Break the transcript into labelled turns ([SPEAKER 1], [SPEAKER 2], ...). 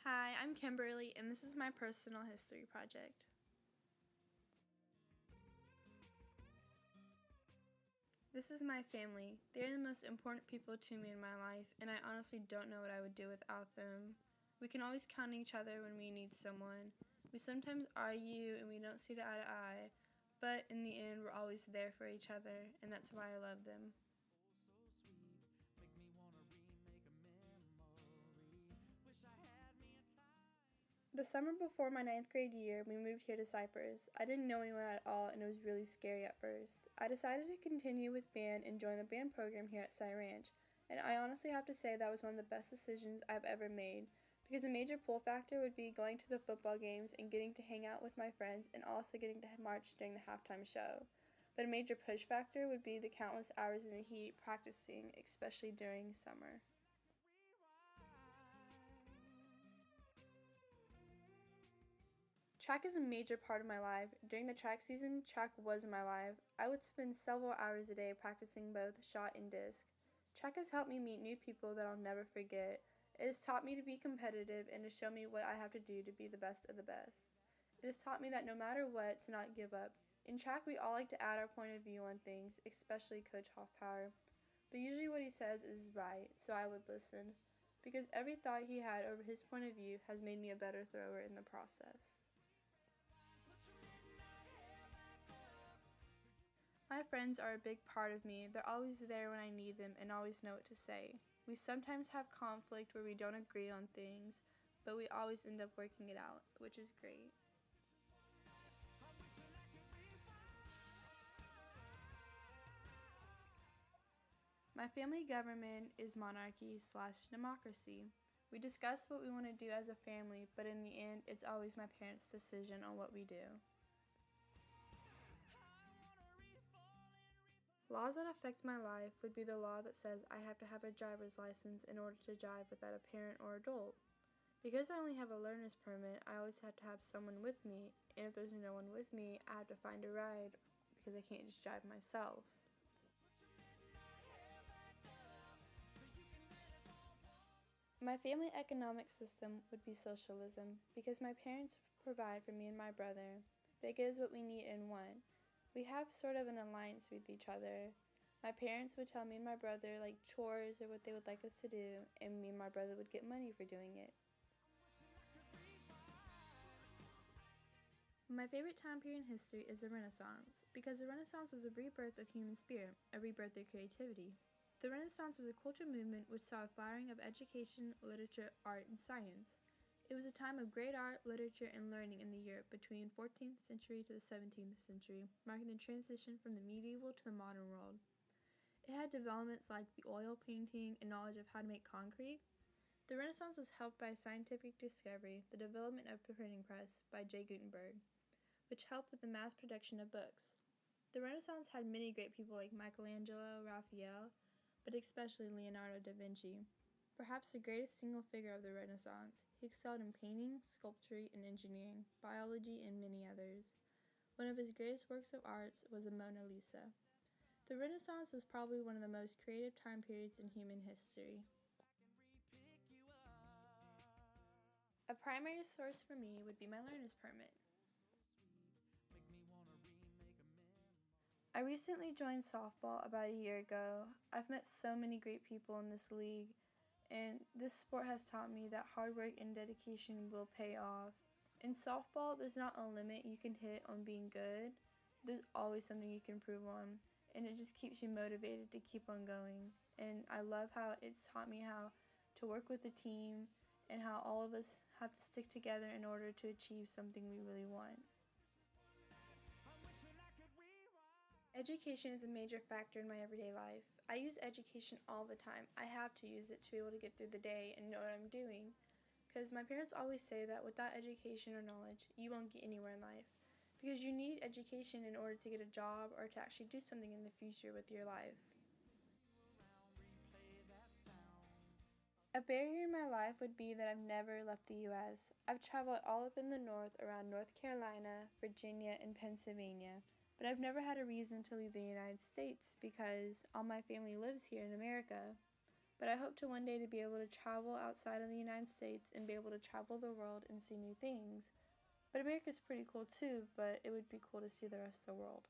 [SPEAKER 1] Hi, I'm Kimberly, and this is my personal history project. This is my family. They're the most important people to me in my life, and I honestly don't know what I would do without them. We can always count on each other when we need someone. We sometimes argue and we don't see eye to eye, but in the end, we're always there for each other, and that's why I love them.
[SPEAKER 2] So sweet, make me wanna remake a memory. Wish I had me a time.
[SPEAKER 1] The summer before my ninth grade year, we moved here to Cypress. I didn't know anyone at all, and it was really scary at first. I decided to continue with band and join the band program here at Cy Ranch, and I honestly have to say that was one of the best decisions I've ever made, because a major pull factor would be going to the football games and getting to hang out with my friends and also getting to march during the halftime show. But a major push factor would be the countless hours in the heat practicing, especially during summer. Track is a major part of my life. During the track season, track was my life. I would spend several hours a day practicing both shot and disc. Track has helped me meet new people that I'll never forget. It has taught me to be competitive and to show me what I have to do to be the best of the best. It has taught me that no matter what, to not give up. In track, we all like to add our point of view on things, especially Coach Hoffpower. But usually what he says is right, so I would listen. Because every thought he had over his point of view has made me a better thrower in the process. My friends are a big part of me. They're always there when I need them and always know what to say. We sometimes have conflict where we don't agree on things, but we always end up working it out, which is great. My family government is monarchy/democracy. We discuss what we want to do as a family, but in the end, it's always my parents' decision on what we do. Laws that affect my life would be the law that says I have to have a driver's license in order to drive without a parent or adult. Because I only have a learner's permit, I always have to have someone with me, and if there's no one with me, I have to find a ride because I can't just drive myself. My family economic system would be socialism because my parents provide for me and my brother. They give us what we need and want. We have sort of an alliance with each other. My parents would tell me and my brother like chores or what they would like us to do, and me and my brother would get money for doing it. My favorite time period in history is the Renaissance, because the Renaissance was a rebirth of human spirit, a rebirth of creativity. The Renaissance was a cultural movement which saw a flowering of education, literature, art, and science. It was a time of great art, literature, and learning in the Europe between 14th century to the 17th century, marking the transition from the medieval to the modern world. It had developments like the oil painting and knowledge of how to make concrete. The Renaissance was helped by a scientific discovery, the development of the printing press by J. Gutenberg, which helped with the mass production of books. The Renaissance had many great people like Michelangelo, Raphael, but especially Leonardo da Vinci. Perhaps the greatest single figure of the Renaissance, he excelled in painting, sculpture, and engineering, biology, and many others. One of his greatest works of art was the Mona Lisa. The Renaissance was probably one of the most creative time periods in human history. A primary source for me would be my learner's permit. I recently joined softball about a year ago. I've met so many great people in this league, and this sport has taught me that hard work and dedication will pay off. In softball, there's not a limit you can hit on being good. There's always something you can improve on, and it just keeps you motivated to keep on going. And I love how it's taught me how to work with a team and how all of us have to stick together in order to achieve something we really want. Education is a major factor in my everyday life. I use education all the time. I have to use it to be able to get through the day and know what I'm doing. Because my parents always say that without education or knowledge, you won't get anywhere in life. Because you need education in order to get a job or to actually do something in the future with your life. A barrier in my life would be that I've never left the U.S. I've traveled all up in the north around North Carolina, Virginia, and Pennsylvania. But I've never had a reason to leave the United States because all my family lives here in America. But I hope to one day to be able to travel outside of the United States and be able to travel the world and see new things. But America's pretty cool too, but it would be cool to see the rest of the world.